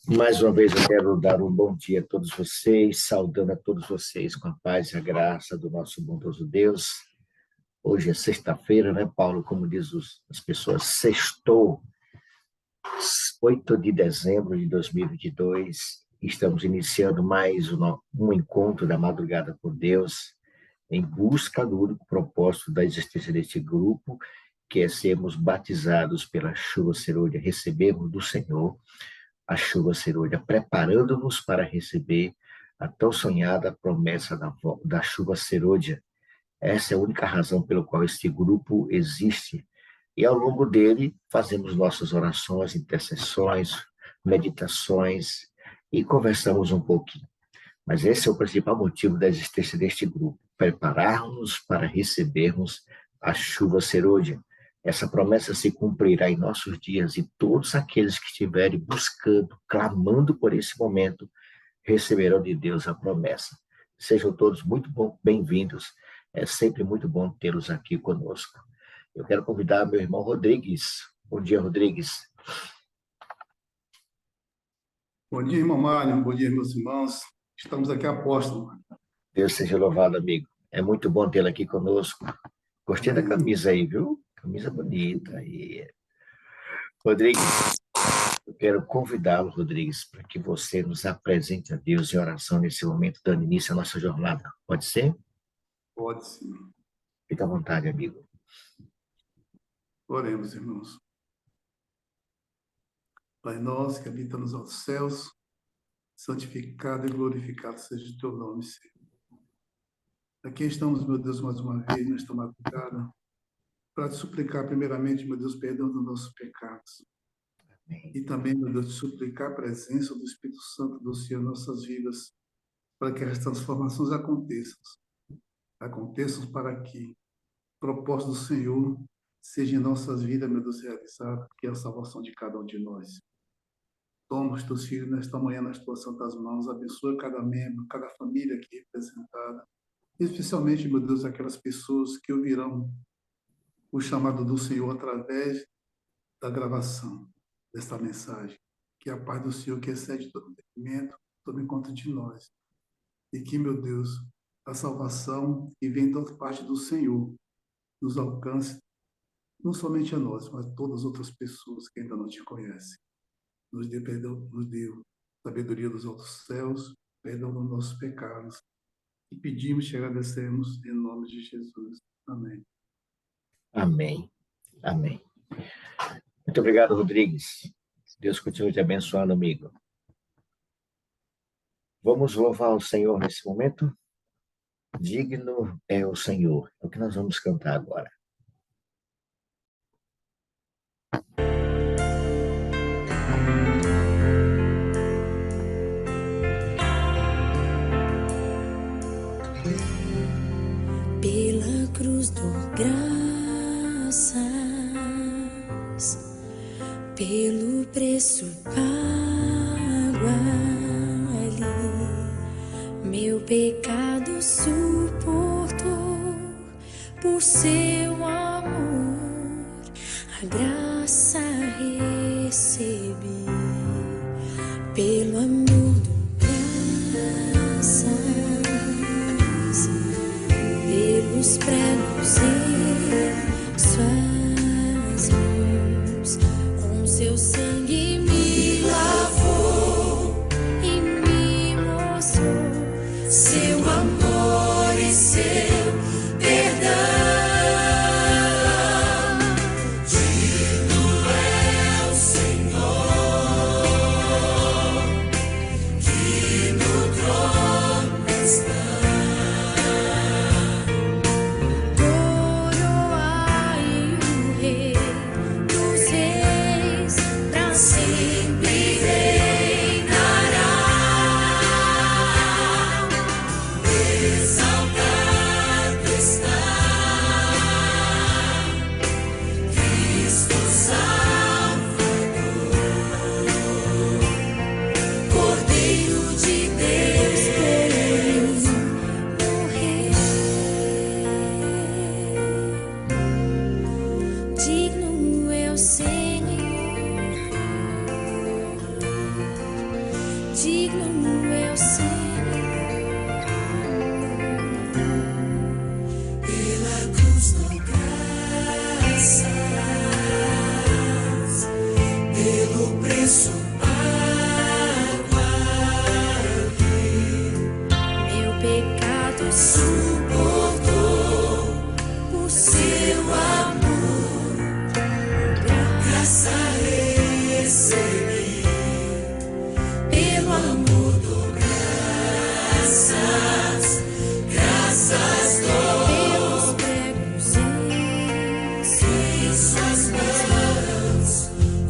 Mais uma vez eu quero dar um bom dia a todos vocês, saudando a todos vocês com a paz e a graça do nosso bondoso Deus. Hoje é sexta-feira, né, Paulo? Como diz as pessoas, sextou, 8 de dezembro de 2022. Estamos iniciando mais um encontro da Madrugada por Deus, em busca do único propósito da existência deste grupo, que é sermos batizados pela chuva serôdia, recebermos do Senhor a chuva serôdia, preparando-nos para receber a tão sonhada promessa da chuva serôdia. Essa é a única razão pela qual este grupo existe. E ao longo dele, fazemos nossas orações, intercessões, meditações e conversamos um pouquinho. Mas esse é o principal motivo da existência deste grupo, preparar-nos para recebermos a chuva serôdia. Essa promessa se cumprirá em nossos dias e todos aqueles que estiverem buscando, clamando por esse momento, receberão de Deus a promessa. Sejam todos muito bem-vindos. É sempre muito bom tê-los aqui conosco. Eu quero convidar meu irmão Rodrigues. Bom dia, Rodrigues. Bom dia, irmão Mário. Bom dia, meus irmãos. Estamos aqui a posto. Deus seja louvado, amigo. É muito bom tê-lo aqui conosco. Gostei da camisa aí, viu? Camisa bonita. E... Rodrigues, eu quero convidá-lo, Rodrigues, para que você nos apresente a Deus em oração nesse momento, dando início à nossa jornada. Pode ser? Pode sim. Fique à vontade, amigo. Oremos, irmãos. Pai nosso que habita nos altos céus, santificado e glorificado seja o teu nome, Senhor. Aqui estamos, meu Deus, mais uma vez nesta madrugada, para te suplicar primeiramente, meu Deus, perdão dos nossos pecados. Amém. E também, meu Deus, te suplicar a presença do Espírito Santo do Senhor em nossas vidas, para que as transformações aconteçam para que o propósito do Senhor seja em nossas vidas, meu Deus, realizado, que é a salvação de cada um de nós. Toma os teus filhos nesta manhã nas tuas santas mãos, abençoa cada membro, cada família aqui representada, especialmente, meu Deus, aquelas pessoas que ouvirão o chamado do Senhor através da gravação desta mensagem. Que a paz do Senhor, que excede todo entendimento, tome conta de nós. E que, meu Deus, a salvação que vem da parte do Senhor nos alcance, não somente a nós, mas a todas as outras pessoas que ainda não te conhecem. Nos dê perdão, nos dê sabedoria dos altos céus, perdão dos nossos pecados. E pedimos e agradecemos em nome de Jesus. Amém. Amém. Amém. Muito obrigado, Rodrigues. Deus continue te abençoando, amigo. Vamos louvar o Senhor nesse momento? Digno é o Senhor. É o que nós vamos cantar agora. Pela cruz dou graças, pelo preço pago ali, meu pecado suportou por seu amor, a graça recebi, pelo amor dou graças, pelos pregos em suas mãos, com seu sangue me lavou e me mostrou seu amor e seu perdão. Digno é o Senhor, que no trono está. digno é o Senhor. Pela cruz dou graças, pelo preço pago aqui, meu pecado suportou por seu amor, graça recebi, pelo amor dou graças, graças dou. Pelos pregos em suas mãos,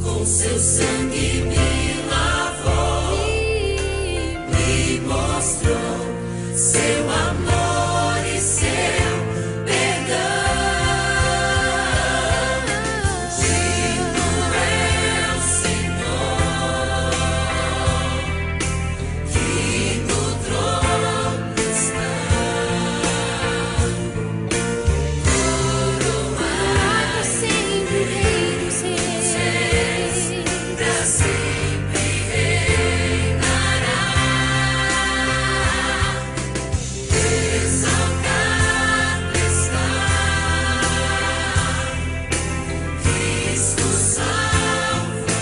com seu sangue me lavou, me mostrou seu amor e seu perdão. Digno é o Senhor, que no trono está, coroado sempre Rei dos Reis, pra sempre reinará. Exaltado está Cristo Salvador,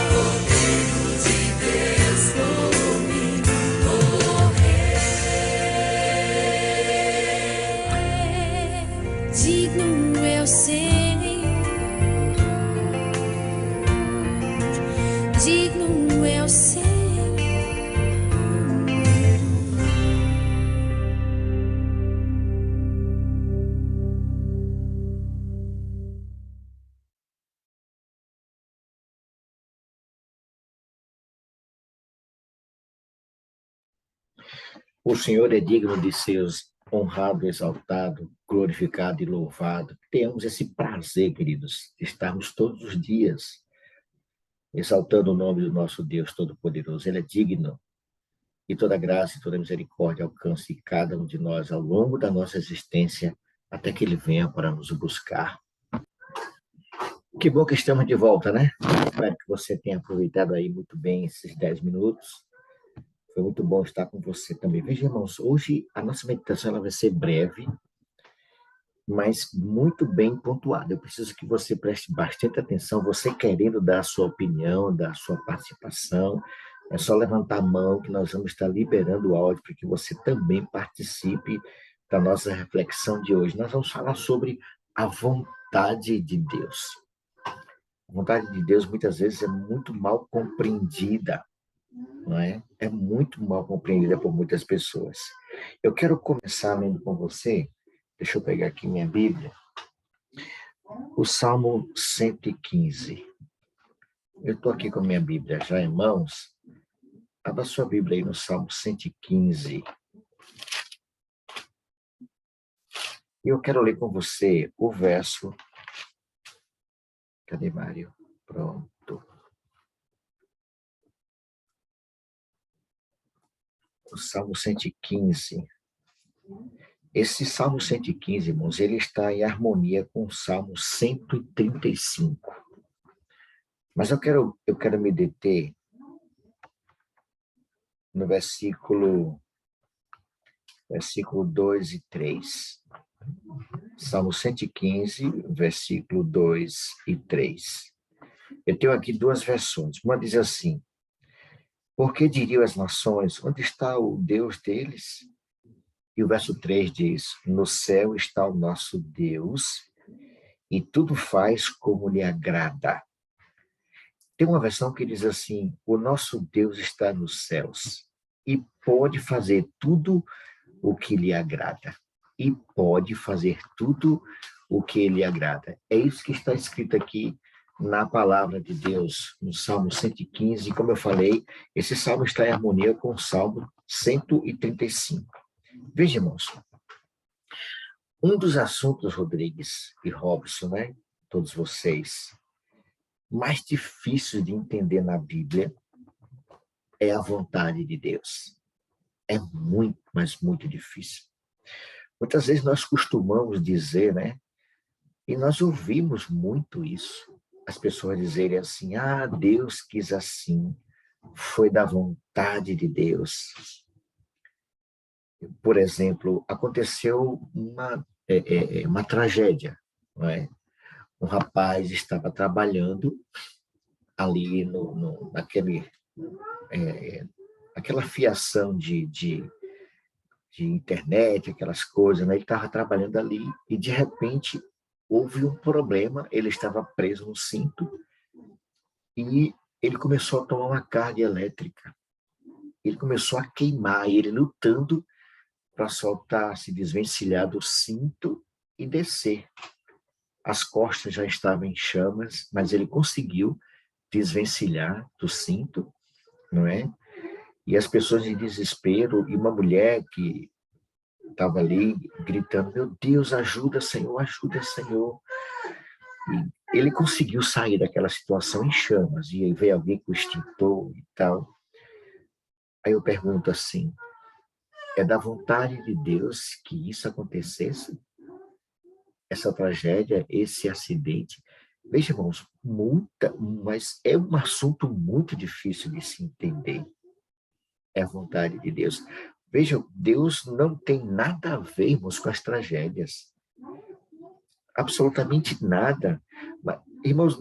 Cordeiro de Deus, domínio Rei. Digno é o Senhor, digno é o Senhor. O Senhor é digno de ser honrado, exaltado, glorificado e louvado. Temos esse prazer, queridos, de estarmos todos os dias exaltando o nome do nosso Deus Todo-Poderoso. Ele é digno, e toda graça e toda misericórdia alcance cada um de nós ao longo da nossa existência, até que Ele venha para nos buscar. Que bom que estamos de volta, né? Espero que você tenha aproveitado aí muito bem esses 10 minutos. Foi muito bom estar com você também. Veja, irmãos, hoje a nossa meditação ela vai ser breve, mas muito bem pontuada. Eu preciso que você preste bastante atenção, você querendo dar a sua opinião, dar a sua participação, é só levantar a mão que nós vamos estar liberando o áudio para que você também participe da nossa reflexão de hoje. Nós vamos falar sobre a vontade de Deus. A vontade de Deus muitas vezes é muito mal compreendida, não é? É muito mal compreendida por muitas pessoas. Eu quero começar lendo com você, deixa eu pegar aqui minha Bíblia, o Salmo 115. Eu estou aqui com a minha Bíblia já em mãos. Abra sua Bíblia aí no Salmo 115. E eu quero ler com você o verso... Cadê, Mário? Pronto. O Salmo 115. Esse Salmo 115, irmãos, ele está em harmonia com o Salmo 135. Mas eu quero me deter no versículo 2 e 3. Salmo 115, versículo 2 e 3. Eu tenho aqui duas versões. Uma diz assim: porque diriam as nações, onde está o Deus deles? E o verso 3 diz, no céu está o nosso Deus, e tudo faz como lhe agrada. Tem uma versão que diz assim, o nosso Deus está nos céus, e pode fazer tudo o que lhe agrada. E pode fazer tudo o que lhe agrada. É isso que está escrito aqui na palavra de Deus, no Salmo 115, como eu falei, esse salmo está em harmonia com o Salmo 135. Veja, irmãos, um dos assuntos, Rodrigues e Robson, né, todos vocês, mais difíceis de entender na Bíblia é a vontade de Deus. É muito, mas muito difícil. Muitas vezes nós costumamos dizer, né, e nós ouvimos muito isso, as pessoas dizerem assim, ah, Deus quis assim, foi da vontade de Deus. Por exemplo, aconteceu uma tragédia, não é? Um rapaz estava trabalhando ali aquela fiação de internet, aquelas coisas, né? Ele estava trabalhando ali e, de repente, houve um problema, ele estava preso no cinto e ele começou a tomar uma carga elétrica. Ele começou a queimar, e ele lutando para soltar, se desvencilhar do cinto e descer. As costas já estavam em chamas, mas ele conseguiu desvencilhar do cinto, não é? E as pessoas em desespero, e uma mulher que estava ali gritando, meu Deus, ajuda, Senhor, ajuda, Senhor. E ele conseguiu sair daquela situação em chamas, e aí veio alguém com o extintor e tal. Aí eu pergunto assim, é da vontade de Deus que isso acontecesse? Essa tragédia, esse acidente? Veja, irmãos, mas é um assunto muito difícil de se entender. É a vontade de Deus. Veja, Deus não tem nada a ver, irmãos, com as tragédias. Absolutamente nada. Mas, irmãos,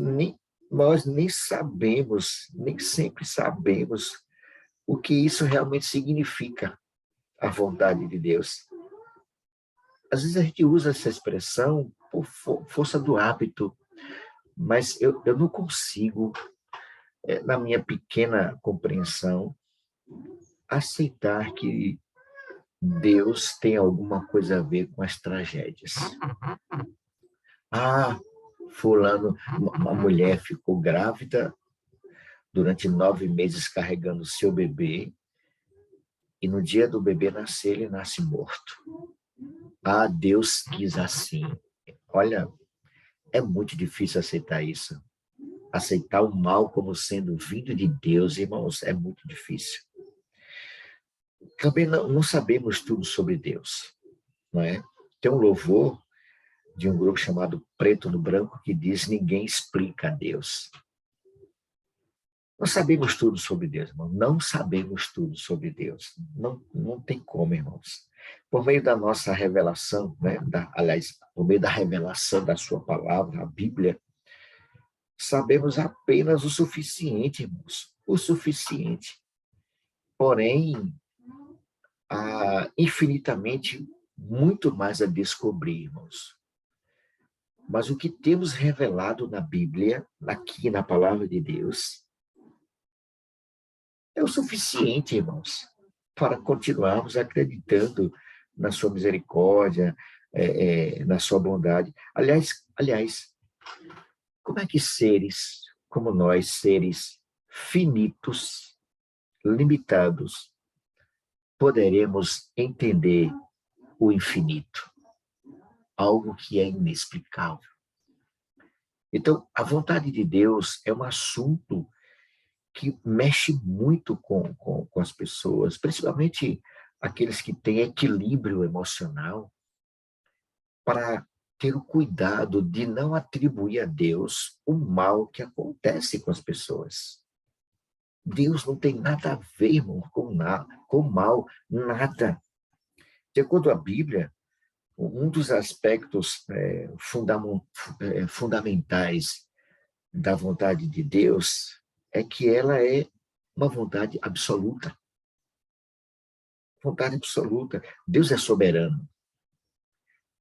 nós nem sabemos, nem sempre sabemos o que isso realmente significa, a vontade de Deus. Às vezes a gente usa essa expressão por força do hábito, mas eu não consigo, na minha pequena compreensão, aceitar que Deus tem alguma coisa a ver com as tragédias. Ah, fulano, uma mulher ficou grávida durante 9 meses carregando seu bebê, e no dia do bebê nascer, ele nasce morto. Ah, Deus quis assim. Olha, é muito difícil aceitar isso. Aceitar o mal como sendo vindo de Deus, irmãos, é muito difícil. Também não sabemos tudo sobre Deus, não é? Tem um louvor de um grupo chamado Preto no Branco que diz, ninguém explica a Deus. Não sabemos tudo sobre Deus, irmão. Não sabemos tudo sobre Deus. Não tem como, irmãos. Por meio da nossa revelação, né? Aliás, por meio da revelação da sua palavra, a Bíblia, sabemos apenas o suficiente, irmãos. O suficiente. Porém, há infinitamente muito mais a descobrir, irmãos. Mas o que temos revelado na Bíblia, aqui na palavra de Deus, é o suficiente, irmãos, para continuarmos acreditando na sua misericórdia, na sua bondade. Aliás, como é que seres como nós, seres finitos, limitados, poderemos entender o infinito? Algo que é inexplicável. Então, a vontade de Deus é um assunto que mexe muito com as pessoas, principalmente aqueles que têm equilíbrio emocional, para ter o cuidado de não atribuir a Deus o mal que acontece com as pessoas. Deus não tem nada a ver, irmão, com mal, nada. De acordo com a Bíblia, um dos aspectos fundamentais da vontade de Deus é que ela é uma vontade absoluta. Vontade absoluta. Deus é soberano.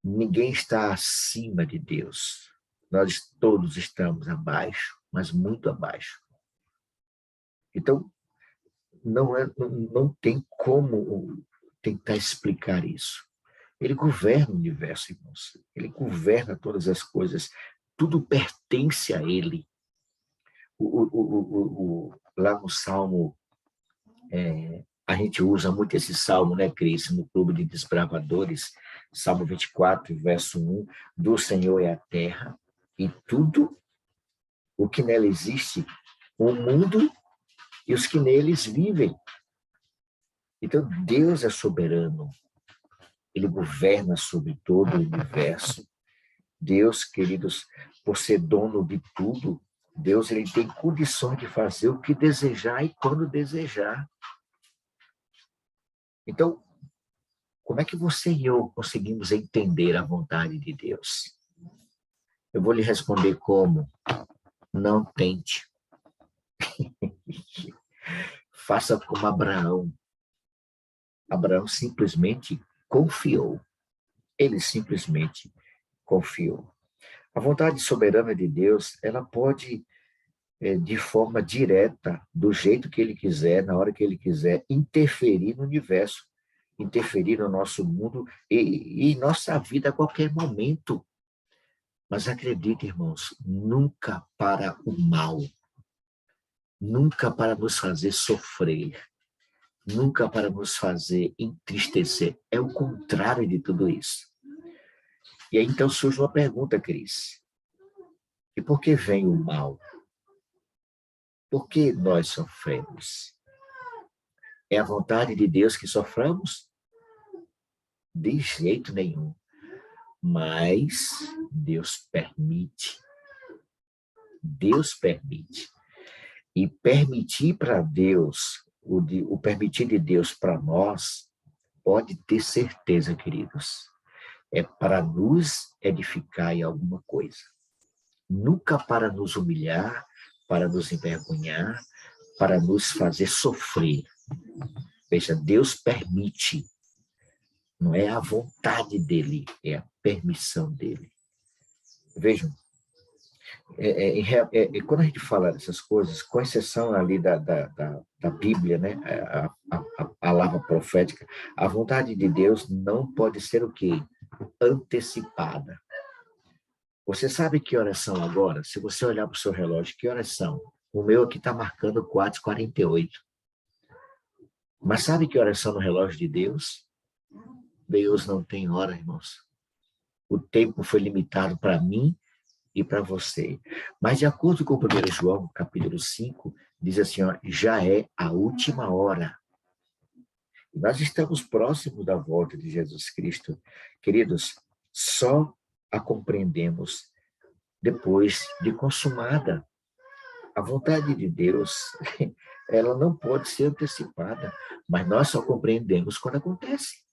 Ninguém está acima de Deus. Nós todos estamos abaixo, mas muito abaixo. Então, não tem como tentar explicar isso. Ele governa o universo, irmãos. Ele governa todas as coisas. Tudo pertence a ele. Lá no Salmo, a gente usa muito esse Salmo, né, Cris? No Clube de Desbravadores, Salmo 24, verso 1, do Senhor é a terra e tudo o que nela existe, o mundo e os que neles vivem. Então, Deus é soberano. Ele governa sobre todo o universo. Deus, queridos, por ser dono de tudo, Deus ele tem condições de fazer o que desejar e quando desejar. Então, como é que você e eu conseguimos entender a vontade de Deus? Eu vou lhe responder como: não tente. Faça como Abraão. Abraão simplesmente confiou. Ele simplesmente confiou. A vontade soberana de Deus, ela pode, de forma direta, do jeito que ele quiser, na hora que ele quiser, interferir no universo, interferir no nosso mundo e em nossa vida a qualquer momento. Mas acredite, irmãos, nunca para o mal, nunca para nos fazer sofrer, nunca para nos fazer entristecer. É o contrário de tudo isso. E aí então surge uma pergunta, Cris. E por que vem o mal? Por que nós sofremos? É a vontade de Deus que soframos? De jeito nenhum. Mas Deus permite. Deus permite. E permitir para Deus, o permitir de Deus para nós, pode ter certeza, queridos, é para nos edificar em alguma coisa. Nunca para nos humilhar, para nos envergonhar, para nos fazer sofrer. Veja, Deus permite. Não é a vontade dele, é a permissão dele. Vejam, quando a gente fala dessas coisas, com exceção ali da Bíblia, né, a palavra profética, a vontade de Deus não pode ser o quê? Antecipada. Você sabe que horas são agora? Se você olhar para o seu relógio, que horas são? O meu aqui está marcando 4h48. Mas sabe que horas são no relógio de Deus? Deus não tem hora, irmãos. O tempo foi limitado para mim e para você. Mas de acordo com 1 João, capítulo 5, diz assim, ó, já é a última hora. E nós estamos próximos da volta de Jesus Cristo. Queridos, só a compreendemos depois de consumada. A vontade de Deus, ela não pode ser antecipada, mas nós só compreendemos quando acontece.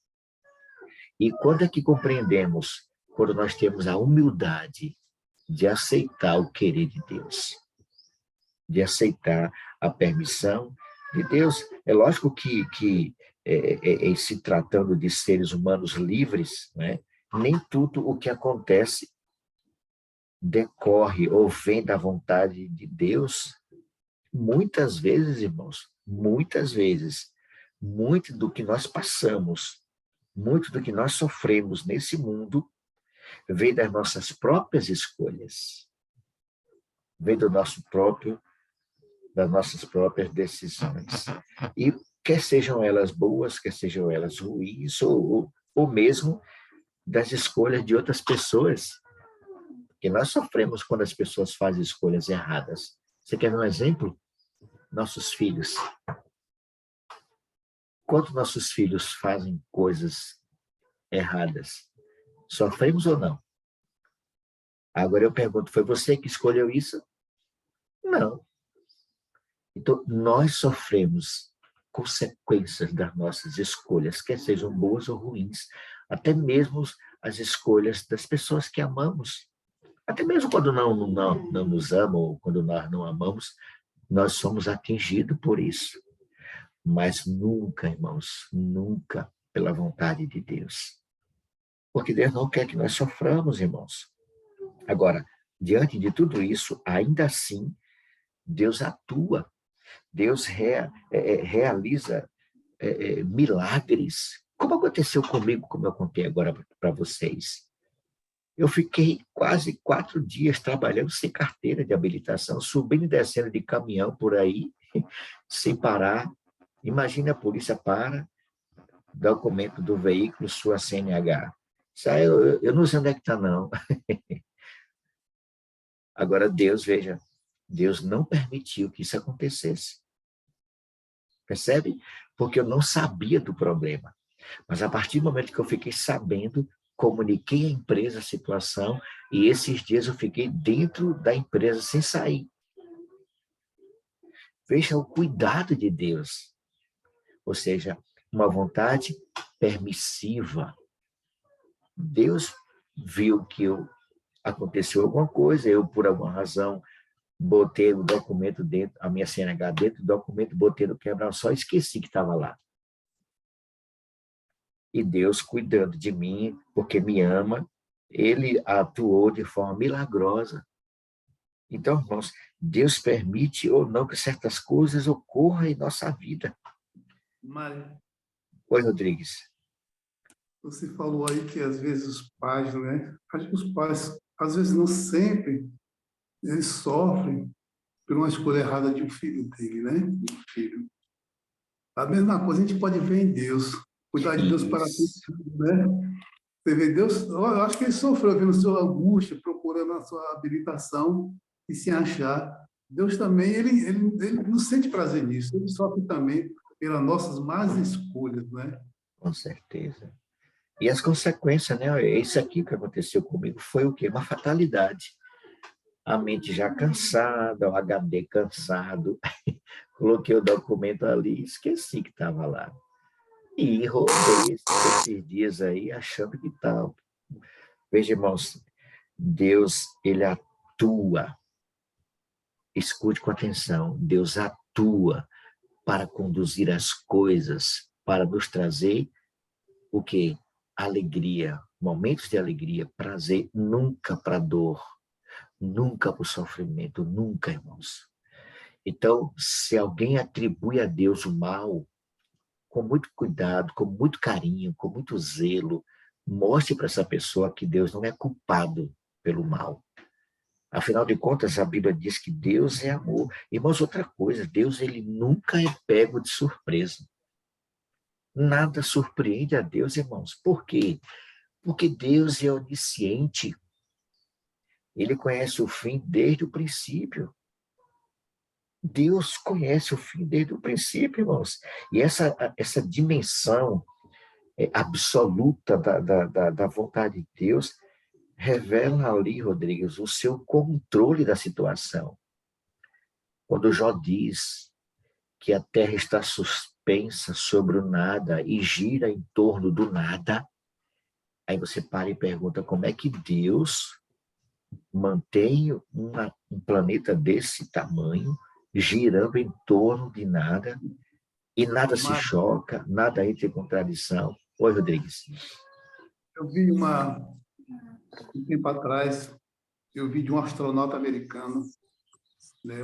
E quando é que compreendemos? Quando nós temos a humildade de aceitar o querer de Deus, de aceitar a permissão de Deus. É lógico que se tratando de seres humanos livres, né, nem tudo o que acontece decorre ou vem da vontade de Deus. Muitas vezes, irmãos, muitas vezes, muito do que nós passamos, muito do que nós sofremos nesse mundo, vem das nossas próprias escolhas, vem das nossas próprias decisões. E quer sejam elas boas, quer sejam elas ruins, ou mesmo das escolhas de outras pessoas. Porque nós sofremos quando as pessoas fazem escolhas erradas. Você quer ver um exemplo? Nossos filhos. Quando nossos filhos fazem coisas erradas, sofremos ou não? Agora eu pergunto, foi você que escolheu isso? Não. Então, nós sofremos consequências das nossas escolhas, quer sejam boas ou ruins, até mesmo as escolhas das pessoas que amamos. Até mesmo quando não nos amam, ou quando nós não amamos, nós somos atingidos por isso. Mas nunca, irmãos, nunca pela vontade de Deus. Porque Deus não quer que nós soframos, irmãos. Agora, diante de tudo isso, ainda assim, Deus atua. Deus realiza milagres. Como aconteceu comigo, como eu contei agora para vocês. Eu fiquei quase 4 dias trabalhando sem carteira de habilitação, subindo e descendo de caminhão por aí, sem parar. Imagina, a polícia para, documento do veículo, sua CNH. Isso aí eu não sei onde é que está, não. Agora, Deus, veja, Deus não permitiu que isso acontecesse. Percebe? Porque eu não sabia do problema. Mas a partir do momento que eu fiquei sabendo, comuniquei à empresa a situação e esses dias eu fiquei dentro da empresa sem sair. Veja o cuidado de Deus. Ou seja, uma vontade permissiva. Deus viu que aconteceu alguma coisa, eu, por alguma razão, botei o documento dentro, a minha CNH dentro do documento, botei no quebra-sol, esqueci que estava lá. E Deus, cuidando de mim, porque me ama, ele atuou de forma milagrosa. Então, irmãos, Deus permite ou não que certas coisas ocorram em nossa vida. Mário, Oi, Rodrigues. você falou aí que às vezes os pais, né? Acho que os pais, às vezes não sempre, eles sofrem por uma escolha errada de um filho dele, né? De um filho. A mesma coisa a gente pode ver em Deus. Cuidar de Deus para tudo, Isso, né? Você vê Deus, eu acho que ele sofreu vendo sua angústia, procurando a sua habilitação e se achar. Deus também, ele não sente prazer nisso. Ele sofre também pelas nossas más escolhas, né? com certeza. E as consequências, né? Isso aqui que aconteceu comigo foi o quê? Uma fatalidade. A mente já cansada, o HD cansado. Coloquei o documento ali, esqueci que estava lá. E rodei esses dias aí achando que estava. Veja, irmãos, Deus, ele atua. Escute com atenção. Deus atua para conduzir as coisas, para nos trazer o quê? Alegria, momentos de alegria, prazer, nunca para dor, nunca para o sofrimento, nunca, irmãos. Então, se alguém atribui a Deus o mal, com muito cuidado, com muito carinho, com muito zelo, mostre para essa pessoa que Deus não é culpado pelo mal. Afinal de contas, a Bíblia diz que Deus é amor. Irmãos, outra coisa, Deus ele nunca é pego de surpresa. Nada surpreende a Deus, irmãos. Por quê? Porque Deus é onisciente. Ele conhece o fim desde o princípio. Deus conhece o fim desde o princípio, irmãos. E essa dimensão absoluta da vontade de Deus revela ali, Rodrigues, o seu controle da situação. Quando Jó diz que a terra está suspensa sobre o nada e gira em torno do nada, aí você para e pergunta como é que Deus mantém um planeta desse tamanho girando em torno de nada e nada se Mário, choca, nada entra em contradição. Oi, Rodrigues. eu vi um tempo atrás, eu vi de um astronauta americano, né?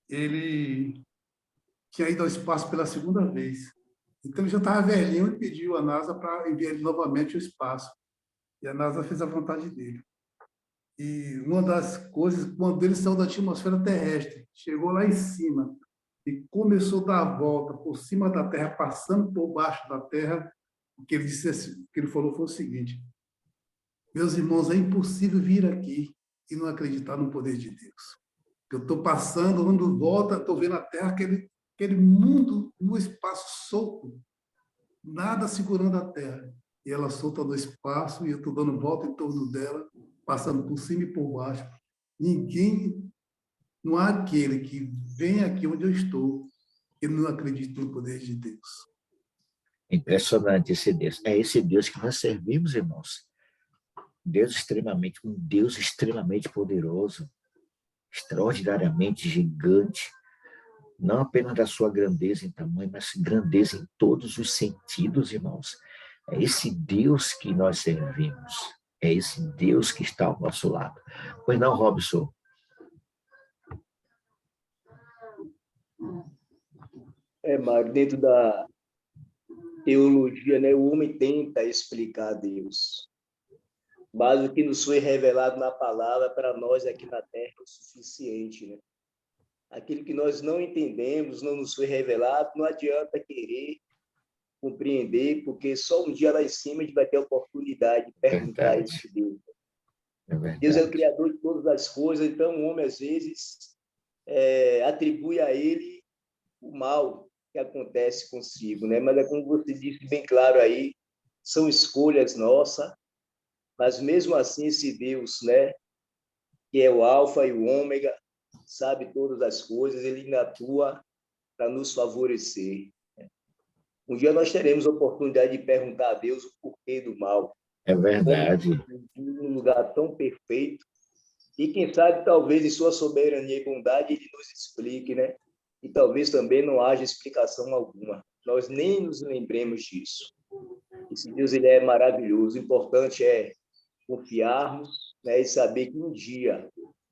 Ele tinha ido ao espaço pela segunda vez. Então, ele já estava velhinho e pediu à NASA para enviar ele novamente ao espaço. E a NASA fez a vontade dele. E uma das coisas, quando ele saiu da atmosfera terrestre, chegou lá em cima e começou a dar a volta por cima da Terra, passando por baixo da Terra, o que ele disse, o que ele falou foi o seguinte: meus irmãos, é impossível vir aqui e não acreditar no poder de Deus. Eu estou passando, dando volta, estou vendo a Terra, aquele mundo no espaço solto, nada segurando a Terra. E ela solta no espaço, e eu estou dando volta em torno dela, passando por cima e por baixo. Não há aquele que vem aqui onde eu estou e não acredita no poder de Deus. Impressionante esse Deus. É esse Deus que nós servimos, irmãos. Um Deus extremamente poderoso, extraordinariamente gigante, não apenas da sua grandeza em tamanho, mas grandeza em todos os sentidos, irmãos. É esse Deus que nós servimos. É esse Deus que está ao nosso lado. Pois não, Robson? Mário, dentro da teologia, né, o homem tenta explicar Deus. Mas o que nos foi revelado na palavra, para nós aqui na Terra, é o suficiente, né? Aquilo que nós não entendemos, não nos foi revelado, não adianta querer compreender, porque só um dia lá em cima a gente vai ter a oportunidade de perguntar isso a Deus. Deus é o Criador de todas as coisas, então o homem, às vezes, atribui a ele o mal que acontece consigo, né? Mas é como você disse bem claro aí, são escolhas nossas, mas mesmo assim esse Deus, né, que é o alfa e o ômega, sabe todas as coisas, ele ainda atua para nos favorecer. Um dia nós teremos a oportunidade de perguntar a Deus o porquê do mal. É verdade. Num lugar tão perfeito. E quem sabe, talvez, em sua soberania e bondade, ele nos explique, né? E talvez também não haja explicação alguma. Nós nem nos lembremos disso. Esse Deus, ele é maravilhoso. O importante é confiarmos, né? E saber que um dia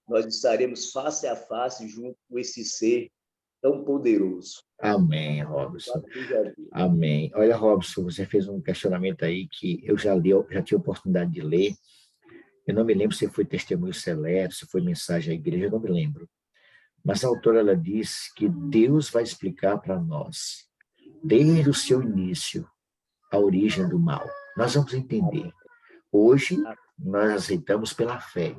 nós estaremos face a face junto com esse ser tão poderoso. Amém, Robson. Amém. Olha, Robson, você fez um questionamento aí que eu já li, eu já tive a oportunidade de ler. Eu não me lembro se foi testemunho seleto, se foi mensagem à igreja, eu não me lembro. Mas a autora, ela diz que Deus vai explicar para nós, desde o seu início, a origem do mal. Nós vamos entender. Hoje, nós aceitamos pela fé,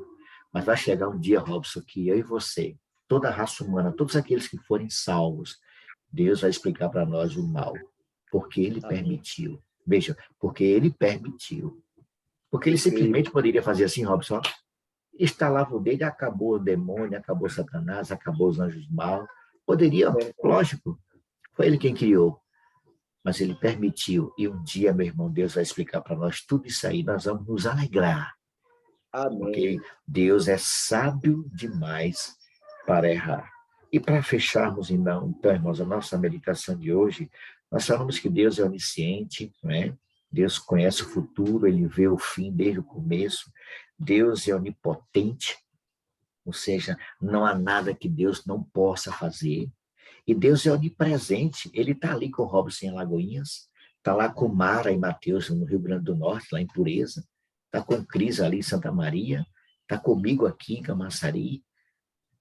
mas vai chegar um dia, Robson, que eu e você, toda a raça humana, todos aqueles que forem salvos, Deus vai explicar para nós o mal, porque ele permitiu. Veja, porque ele permitiu. Porque ele simplesmente poderia fazer assim, Robson, instalava o dedo, acabou o demônio, acabou Satanás, acabou os anjos maus. Poderia, lógico, foi ele quem criou. Mas ele permitiu. E um dia, meu irmão, Deus vai explicar para nós tudo isso aí. Nós vamos nos alegrar. Amém. Porque Deus é sábio demais para errar. E para fecharmos, então, irmãos, a nossa meditação de hoje, nós falamos que Deus é onisciente, não é? Deus conhece o futuro, ele vê o fim desde o começo. Deus é onipotente, ou seja, não há nada que Deus não possa fazer. E Deus é onipresente, ele está ali com o Robson em Alagoinhas, está lá com Mara e Mateus no Rio Grande do Norte, lá em Pureza, está com Cris ali em Santa Maria, está comigo aqui em Camaçari,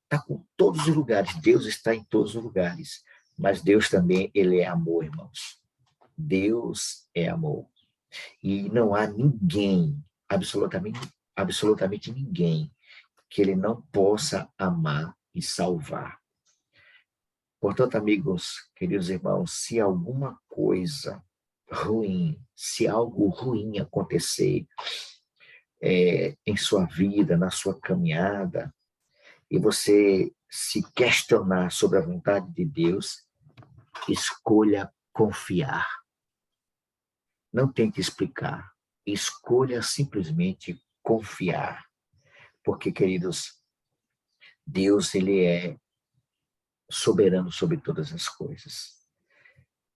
está com todos os lugares, Deus está em todos os lugares, mas Deus também, ele é amor, irmãos. Deus é amor. E não há ninguém, absolutamente ninguém, que ele não possa amar e salvar. Portanto, amigos, queridos irmãos, se alguma coisa ruim, se algo ruim acontecer em sua vida, na sua caminhada, e você se questionar sobre a vontade de Deus, escolha confiar. Não tente explicar. Escolha simplesmente confiar. Porque, queridos, Deus, ele é soberano sobre todas as coisas.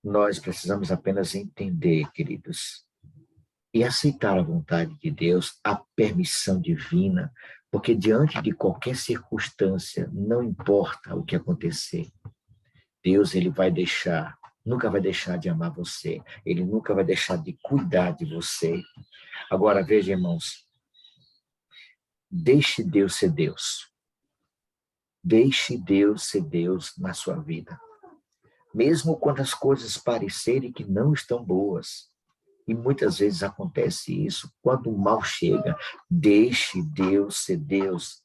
Nós precisamos apenas entender, queridos, e aceitar a vontade de Deus, a permissão divina, porque diante de qualquer circunstância, não importa o que acontecer, Deus, ele vai deixar, nunca vai deixar de amar você, ele nunca vai deixar de cuidar de você. Agora, veja, irmãos, deixe Deus ser Deus. Deixe Deus ser Deus na sua vida. Mesmo quando as coisas parecerem que não estão boas, e muitas vezes acontece isso, quando o mal chega, deixe Deus ser Deus.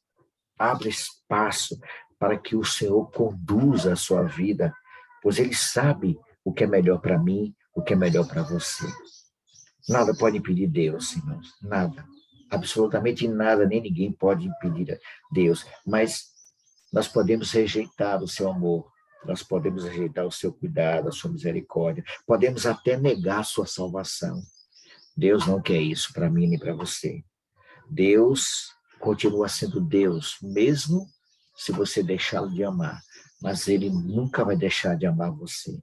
Abra espaço para que o Senhor conduza a sua vida, pois Ele sabe o que é melhor para mim, o que é melhor para você. Nada pode impedir Deus, irmãos, nada. Absolutamente nada, nem ninguém pode impedir Deus, mas nós podemos rejeitar o seu amor, nós podemos rejeitar o seu cuidado, a sua misericórdia, podemos até negar a sua salvação. Deus não quer isso para mim nem para você. Deus continua sendo Deus, mesmo se você deixá-lo de amar, mas Ele nunca vai deixar de amar você.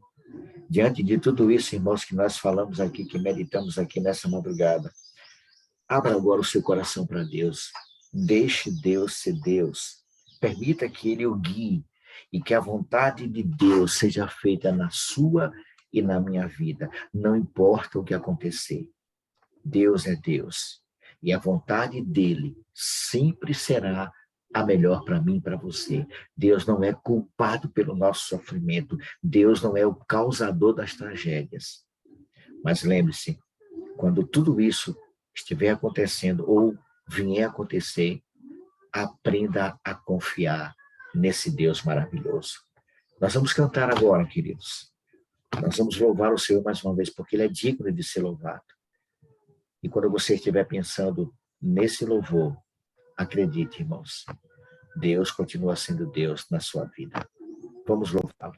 Diante de tudo isso, irmãos, que nós falamos aqui, que meditamos aqui nessa madrugada, abra agora o seu coração para Deus. Deixe Deus ser Deus. Permita que Ele o guie e que a vontade de Deus seja feita na sua e na minha vida. Não importa o que acontecer. Deus é Deus. E a vontade dEle sempre será a melhor para mim e para você. Deus não é culpado pelo nosso sofrimento. Deus não é o causador das tragédias. Mas lembre-se, quando tudo isso estiver acontecendo ou vier a acontecer, aprenda a confiar nesse Deus maravilhoso. Nós vamos cantar agora, queridos. Nós vamos louvar o Senhor mais uma vez, porque Ele é digno de ser louvado. E quando você estiver pensando nesse louvor, acredite, irmãos, Deus continua sendo Deus na sua vida. Vamos louvá-lo.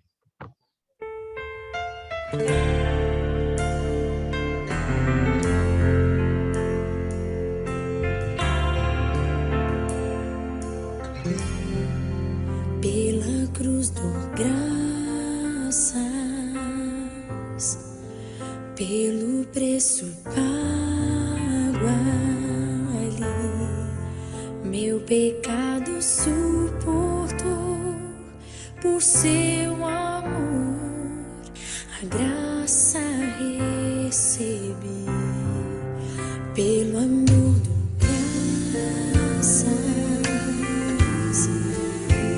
Pela cruz dou graças, pelo preço pago ali, meu pecado suportou por seu amor, a graça recebi, pelo amor dou graças,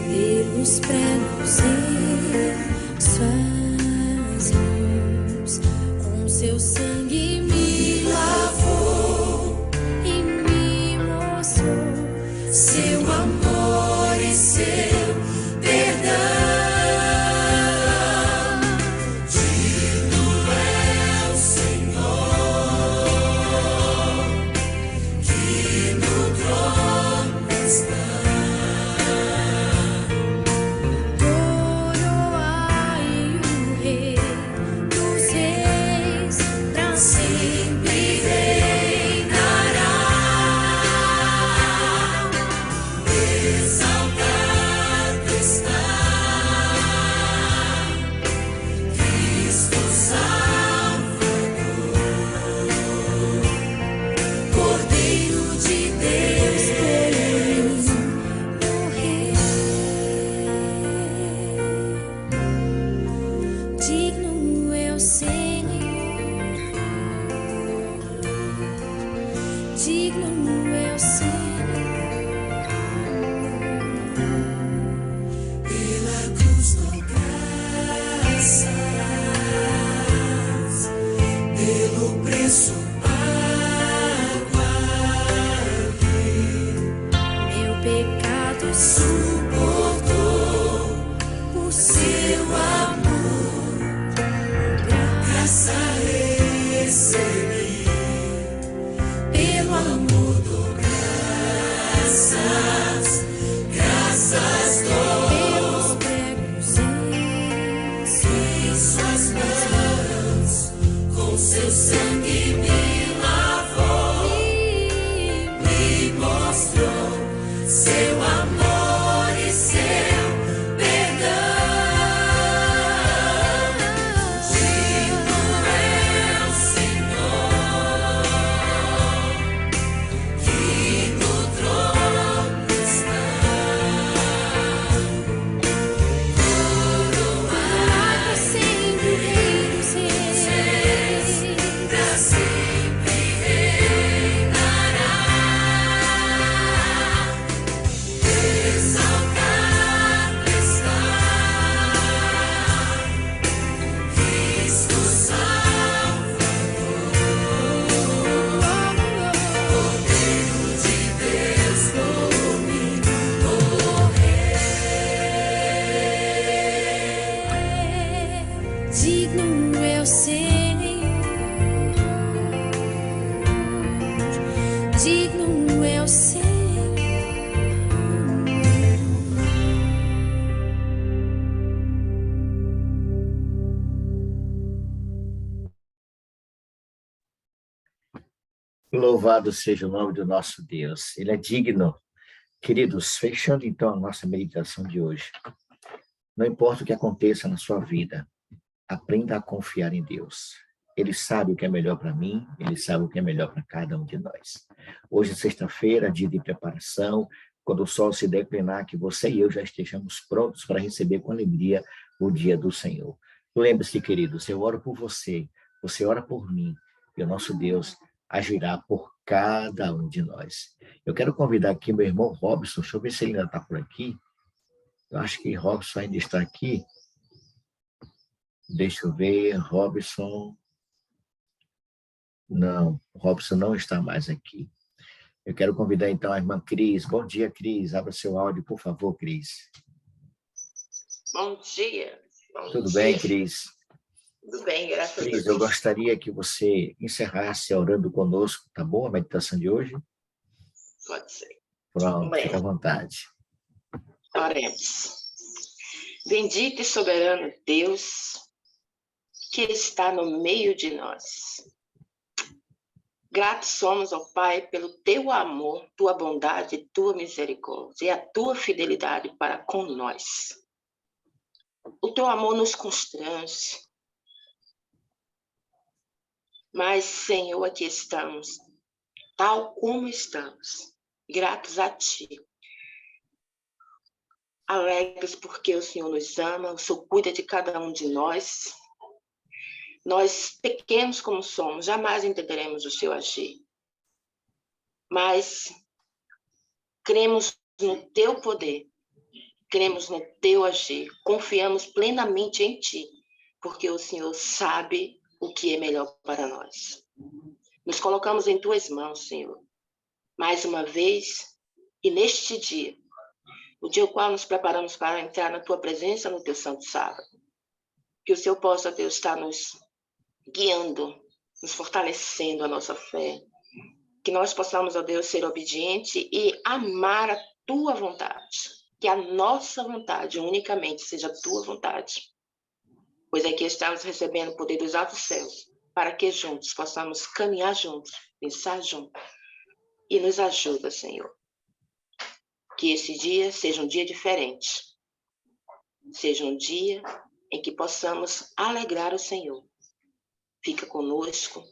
pelos pregos em suas mãos, com seu sangue me lavou e me mostrou seu amor e seu perdão. Digno é o Senhor, que no trono está. Digno é o Senhor, digno é o Senhor, pela cruz dou graças, pelo preço pago ali, meu pecado suportou por seu amor. Graça recebi, pelo amor dou graças, graças dou pelos pregos em suas mãos, com seu sangue me lavou, me mostrou seu amor e seu perdão. Digno é o Senhor, digno é o Senhor. Louvado seja o nome do nosso Deus. Ele é digno. Queridos, fechando então a nossa meditação de hoje. Não importa o que aconteça na sua vida, aprenda a confiar em Deus. Ele sabe o que é melhor para mim, Ele sabe o que é melhor para cada um de nós. Hoje é sexta-feira, dia de preparação, quando o sol se declinar, que você e eu já estejamos prontos para receber com alegria o dia do Senhor. Lembre-se, queridos, eu oro por você, você ora por mim, e o nosso Deus agirá por cada um de nós. Eu quero convidar aqui meu irmão Robson, deixa eu ver se ele ainda está por aqui. Eu acho que Robson ainda está aqui. Deixa eu ver, Robson. Não, Robson não está mais aqui. Eu quero convidar então a irmã Cris. Bom dia, Cris. Abra seu áudio, por favor, Cris. Bom dia. Tudo bem, Cris? Tudo bem, graças a Cris, Deus. eu gostaria que você encerrasse orando conosco, tá bom? A meditação de hoje? Pode ser. Pronto, Amém. fica à vontade. Oremos. Bendito e soberano Deus, que está no meio de nós. Gratos somos, ó Pai, pelo teu amor, tua bondade, tua misericórdia e a tua fidelidade para com nós. O teu amor nos constrange. Mas, Senhor, aqui estamos, tal como estamos, gratos a Ti. Alegres porque o Senhor nos ama, o Senhor cuida de cada um de nós. Nós, pequenos como somos, jamais entenderemos o Seu agir. Mas cremos no Teu poder, cremos no Teu agir, confiamos plenamente em Ti, porque o Senhor sabe o que é melhor para nós. Nos colocamos em Tuas mãos, Senhor, mais uma vez, e neste dia, o dia ao qual nos preparamos para entrar na Tua presença no Teu santo sábado. Que o Senhor possa, Deus, estar nos guiando, nos fortalecendo a nossa fé. Que nós possamos, ó Deus, ser obedientes e amar a Tua vontade. Que a nossa vontade unicamente seja a Tua vontade. Pois aqui estamos recebendo o poder dos altos céus, para que juntos possamos caminhar juntos, pensar juntos. E nos ajuda, Senhor. Que esse dia seja um dia diferente. Seja um dia em que possamos alegrar o Senhor. Fica conosco.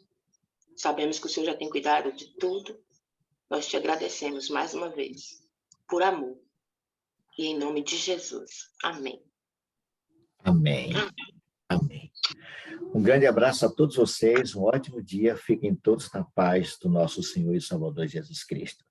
Sabemos que o Senhor já tem cuidado de tudo. Nós te agradecemos mais uma vez, por amor. E em nome de Jesus. Amém. Amém. Amém. Um grande abraço a todos vocês, um ótimo dia. Fiquem todos na paz do nosso Senhor e Salvador Jesus Cristo.